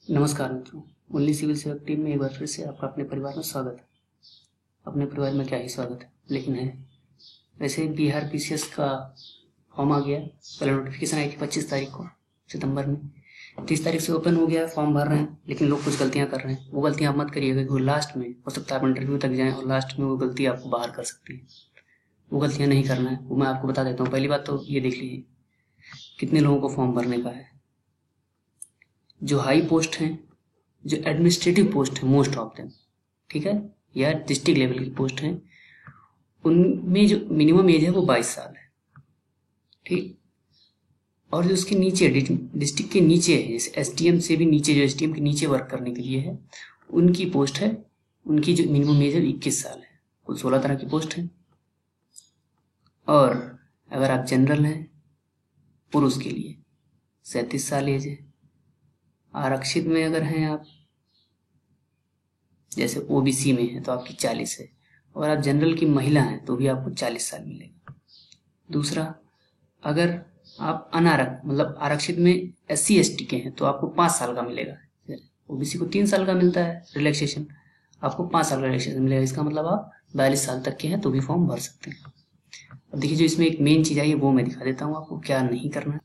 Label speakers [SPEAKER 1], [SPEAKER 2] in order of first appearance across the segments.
[SPEAKER 1] नमस्कार मित्रों। Only civil सेवा टीम में एक बार फिर से आपका अपने परिवार में स्वागत है। अपने परिवार में क्या ही स्वागत है, लेकिन है। वैसे बिहार पीसीएस का फॉर्म आ गया। पहले नोटिफिकेशन आई थी 25 तारीख को सितंबर में। 30 तारीख से ओपन हो गया, फॉर्म भर रहे हैं, लेकिन लोग कुछ गलतियां कर रहे हैं। वो गलतियां आप मत करिएगा, क्योंकि वो लास्ट में हो सकता है आप इंटरव्यू तक जाएं और लास्ट में वो गलती आपको बाहर कर सकती है। वो गलतियां नहीं करना है, वो मैं आपको बता देता हूँ। पहली बात तो ये देख लीजिए कितने लोगों को फॉर्म भरने का है। जो हाई पोस्ट हैं, जो एडमिनिस्ट्रेटिव पोस्ट है, मोस्ट ऑफ देम, ठीक है, या डिस्ट्रिक्ट लेवल की पोस्ट हैं, उनमें जो मिनिमम एज है वो 22 साल है, ठीक। और जो उसके नीचे डिस्ट्रिक्ट के नीचे है, जैसे एसडीएम से भी नीचे, जो एसडीएम के नीचे वर्क करने के लिए है, उनकी पोस्ट है, उनकी जो मिनिमम एज है 21 साल है। कुल 16 तरह की पोस्ट है। और अगर आप जनरल हैं, पुरुष के लिए 37 साल एज है। आरक्षित में अगर हैं आप, जैसे ओबीसी में है तो आपकी 40 है, और आप जनरल की महिला हैं तो भी आपको 40 साल मिलेगा। दूसरा, अगर आप मतलब आरक्षित में SC ST के हैं तो आपको 5 साल का मिलेगा। ओबीसी को 3 साल का मिलता है रिलैक्सेशन, आपको 5 साल का रिलैक्सेशन मिलेगा। इसका मतलब आप 42 साल तक के हैं तो भी फॉर्म भर सकते हैं। अब देखिए, जो इसमें एक मेन चीज़ आई है वो मैं दिखा देता हूँ आपको क्या नहीं करना है।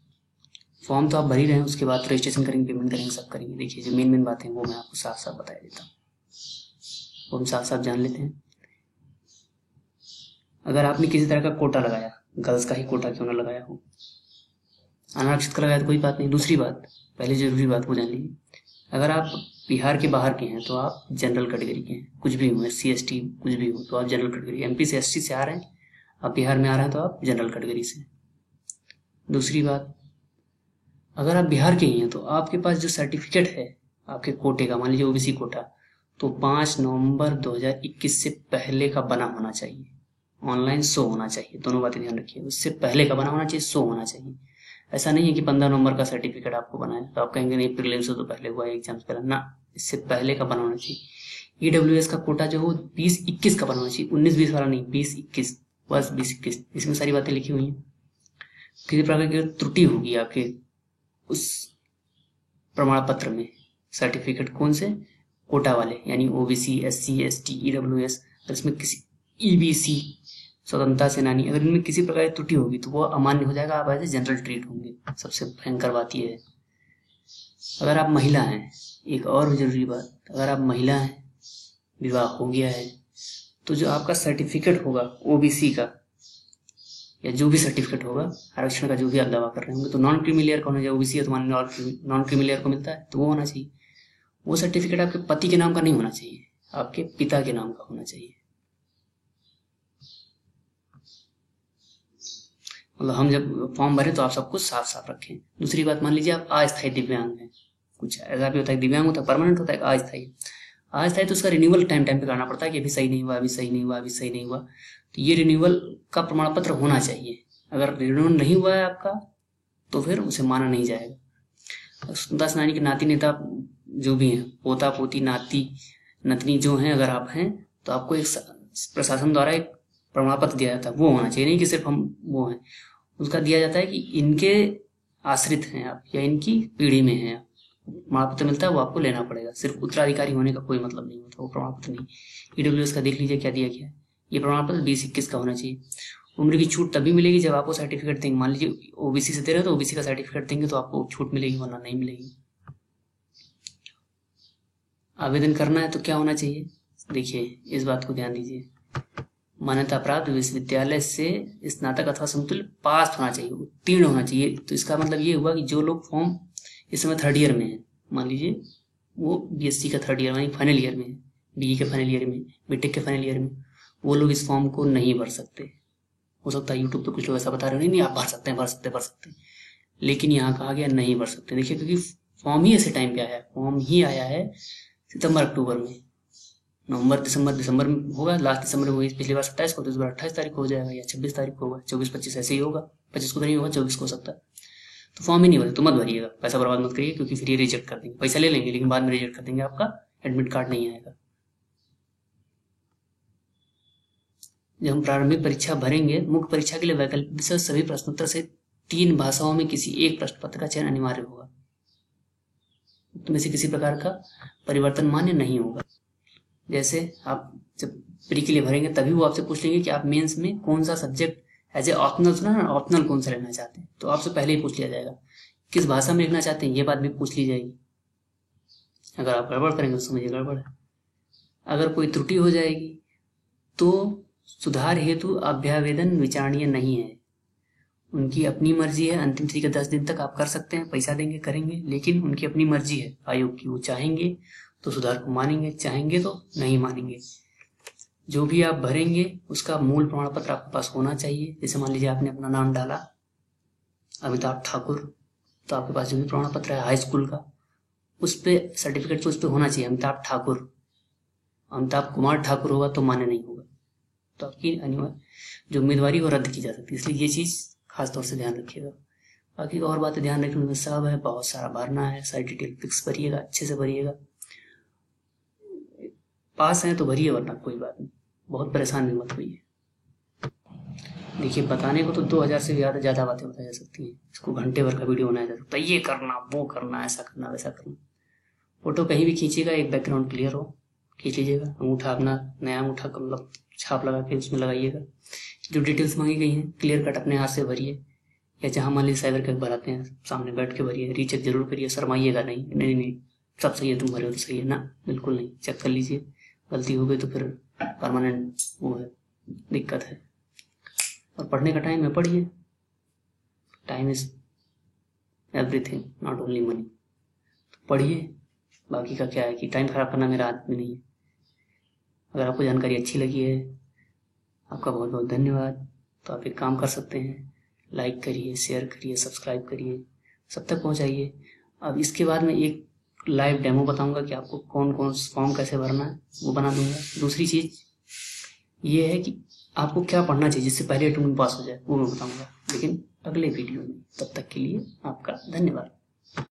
[SPEAKER 1] फॉर्म तो आप भर ही रहे हैं, उसके बाद रजिस्ट्रेशन करेंगे, पेमेंट करेंगे, सब करेंगे। देखिए, जो मेन बातें हैं वो मैं आपको साफ साफ बता देता हूँ, वो हम साफ साफ जान लेते हैं। अगर आपने किसी तरह का कोटा लगाया, गर्ल्स का ही कोटा क्यों ना लगाया हो, अनारक्षित का लगाया तो कोई बात नहीं। दूसरी बात, पहले जरूरी बात वो जान लीजिए, अगर आप बिहार के बाहर के हैं तो आप जनरल कैटेगरी के हैं, कुछ भी हो, SC ST कुछ भी हो तो आप जनरल कैटेगरी। MP से ST से आ रहे हैं, आप बिहार में आ रहे हैं तो आप जनरल कैटेगरी से। दूसरी बात, अगर आप बिहार के ही हैं तो आपके पास जो सर्टिफिकेट है आपके कोटे का, मान लीजिए ओबीसी कोटा, तो 5 नवंबर 2021 से पहले का बना होना चाहिए, ऑनलाइन शो होना चाहिए। दोनों बातें ध्यान रखिए, उससे पहले का बना होना चाहिए, शो होना चाहिए। ऐसा नहीं है कि 15 नवंबर का सर्टिफिकेट आपको बना है तो आप कहेंगे नहीं प्रीलिम्स से तो पहले हुआ है, एग्जाम से पहले ना, इससे पहले का बना होना चाहिए। EWS का कोटा जो हो 20-21 का बना होना चाहिए, 19-20 वाला नहीं, 20-21, बस 20-21। इसमें सारी बातें लिखी हुई हैं। किसी प्रकार की त्रुटि होगी आपके उस प्रमाण पत्र में, सर्टिफिकेट कौन से, कोटा वाले, यानी ओबीसी, SC ST EWS, अगर इसमें किसी EBC, स्वतंत्रता सेनानी, अगर इनमें किसी प्रकार की त्रुटि होगी तो वो अमान्य हो जाएगा, आप ऐसे जनरल ट्रीट होंगे। सबसे भयंकर बात यह है। अगर आप महिला हैं, एक और जरूरी बात, अगर आप महिला हैं, विवाह हो गया है, तो जो आपका सर्टिफिकेट होगा ओबीसी का या जो भी सर्टिफिकेट होगा आरक्षण का, जो भी आप दावा कर रहे होंगे, तो नॉन क्रीमिलियर का होना चाहिए। ओबीसी है तो मान नॉन क्रीमिलियर को मिलता है तो वो होना चाहिए। वो सर्टिफिकेट आपके पति के नाम का नहीं होना चाहिए, आपके पिता के नाम का होना चाहिए। मतलब हम जब फॉर्म भरें तो आप सब कुछ साफ साफ रखें। दूसरी बात, मान लीजिए आप अस्थायी दिव्यांग हैं, कुछ ऐसा भी होता है, दिव्यांग होता है, परमानेंट होता है, अस्थायी। अस्थायी तो उसका रिन्यूअल टाइम पे करना पड़ता है कि अभी सही नहीं हुआ, अभी सही नहीं हुआ, अभी सही नहीं हुआ। तो ये रिन्यूअल का प्रमाण पत्र होना चाहिए। अगर रिन्यूअल नहीं हुआ है आपका तो फिर उसे माना नहीं जाएगा। स्वतंत्रता सेनानी के नाती नेता जो भी हैं, पोता पोती नाती नतनी जो हैं, अगर आप हैं तो आपको एक प्रशासन द्वारा एक प्रमाण पत्र दिया जाता है, वो होना चाहिए। नहीं कि सिर्फ हम वो हैं, उसका दिया जाता है कि इनके आश्रित हैं आप या इनकी पीढ़ी में हैं आप, प्रमाण पत्र मिलता है, वो आपको लेना पड़ेगा। सिर्फ उत्तराधिकारी होने का कोई मतलब नहीं होता वो प्रमाण पत्र नहीं। EWS का देख लीजिए क्या दिया गया है। ये प्रमाण पत्र 20-21 का होना चाहिए। उम्र की छूट तभी मिलेगी जब आपको सर्टिफिकेट देंगे। मान लीजिए ओबीसी से दे रहे हो तो ओबीसी का सर्टिफिकेट देंगे तो आपको छूट मिलेगी, वरना नहीं मिलेगी। आवेदन करना है तो क्या होना चाहिए, देखिए इस बात को ध्यान दीजिए। मान्यता प्राप्त विश्वविद्यालय से स्नातक अथवा समतुल्य पास होना चाहिए, उत्तीर्ण होना चाहिए। तो इसका मतलब ये हुआ कि जो लोग फॉर्म इस समय 3rd ईयर में है, मान लीजिए वो BSc का 3rd ईयर यानी फाइनल ईयर में है, BE के फाइनल ईयर में, BTech के फाइनल ईयर में, वो लोग इस फॉर्म को नहीं भर सकते। हो सकता है यूट्यूब पे कुछ लोग ऐसा बता रहे हो, नहीं आप भर सकते हैं, भर सकते भर सकते, लेकिन यहाँ कहा गया नहीं भर सकते। देखिए, क्योंकि फॉर्म ही ऐसे टाइम पे आया है, फॉर्म ही आया है सितंबर अक्टूबर में, नवंबर दिसंबर में होगा, लास्ट दिसंबर में हुई। पिछली बार 27 को, तो इस बार 28 तारीख को हो जाएगा या 26 तारीख को होगा, 24-25 ऐसे ही होगा। 25 को तो नहीं होगा, 24 को हो सकता है। तो फॉर्म ही नहीं भरे तो मत भरिएगा, पैसा बर्बाद मत करिए, क्योंकि फिर ये रिजेक्ट कर देंगे। पैसा ले लेंगे लेकिन बाद में रिजेक्ट कर देंगे, आपका एडमिट कार्ड नहीं आएगा। जब हम प्रारंभिक परीक्षा भरेंगे, मुख्य परीक्षा के लिए वैकल्पिक विषय सभी प्रश्नोत्तर से 3 भाषाओं में किसी एक प्रश्न पत्र का चयन अनिवार्य होगा। में से किसी प्रकार का परिवर्तन मान्य नहीं होगा। जैसे आप जब प्री के लिए भरेंगे तभी वो आपसे पूछ लेंगे कि आप मेंस में कौन सा सब्जेक्ट एज ए ऑप्शनल, सुना ना, ऑप्शनल कौन सा लेना चाहते हैं, तो आपसे पहले ही पूछ लिया जाएगा। किस भाषा में लिखना चाहते हैं ये बात भी पूछ ली जाएगी। अगर आप गड़बड़ करेंगे तो समझिए गड़बड़ है। अगर कोई त्रुटि हो जाएगी तो सुधार हेतु अभ्यावेदन विचारणीय नहीं है। उनकी अपनी मर्जी है, अंतिम तिथि के 10 दिन तक आप कर सकते हैं, पैसा देंगे करेंगे, लेकिन उनकी अपनी मर्जी है आयोग की। वो चाहेंगे तो सुधार को मानेंगे, चाहेंगे तो नहीं मानेंगे। जो भी आप भरेंगे उसका मूल प्रमाण पत्र आपके पास होना चाहिए। जैसे मान लीजिए आपने अपना नाम डाला अमिताभ ठाकुर, तो आपके पास जो भी प्रमाण पत्र है हाई स्कूल का, उस पर सर्टिफिकेट तो उस पर होना चाहिए अमिताभ ठाकुर। अमिताभ कुमार ठाकुर होगा तो मान्य नहीं होगा, तो आपकी अनिवार्य जो उम्मीदवारी वो रद्द की जा सकती है। इसलिए ये चीज़ खास तौर से ध्यान रखिएगा। बाकी और बातें ध्यान रखने में सब है, बहुत सारा भरना है, सारी डिटेल फिक्स भरिएगा, अच्छे से भरिएगा। पास हैं तो भरिए, वरना कोई बात नहीं, बहुत परेशान भी मत होइए। देखिए बताने को तो 2000 से ज़्यादा बातें बताई जा सकती हैं। इसको घंटे भर का वीडियो बनाया जा सकता है, ये करना वो करना, ऐसा करना वैसा करना। फोटो कहीं भी खींचिएगा, एक बैकग्राउंड क्लियर हो, खींच लीजिएगा। अंगूठा अपना नया अंगूठा का मतलब छाप लगा के उसमें लगाइएगा। जो डिटेल्स मांगी गई हैं क्लियर कट अपने हाथ से भरिए, या जहाँ मान लीजिए साइबर कैफ भराते हैं सामने बैठ के भरिए। रीचेक जरूर करिए, शर्माइएगा नहीं, नहीं नहीं सब सही है, तुम भरे हो तो सही है ना, बिल्कुल नहीं, चेक कर लीजिए। गलती हो गई तो फिर परमानेंट वो है, दिक्कत है। और पढ़ने का टाइम है, पढ़िए। Time is everything, not only money. पढ़िए, बाकी का क्या है कि टाइम खराब करना मेरा हाथ में नहीं है। अगर आपको जानकारी अच्छी लगी है, आपका बहुत बहुत धन्यवाद। तो आप एक काम कर सकते हैं, लाइक करिए, शेयर करिए, सब्सक्राइब करिए, सब तक पहुंचाइए। अब इसके बाद में एक लाइव डेमो बताऊंगा कि आपको कौन कौन फॉर्म कैसे भरना है, वो बना दूंगा। दूसरी चीज़ ये है कि आपको क्या पढ़ना चाहिए जिससे पहले अटेम्प्ट में पास हो जाए, वो मैं बताऊंगा, लेकिन अगले वीडियो में। तब तक के लिए आपका धन्यवाद।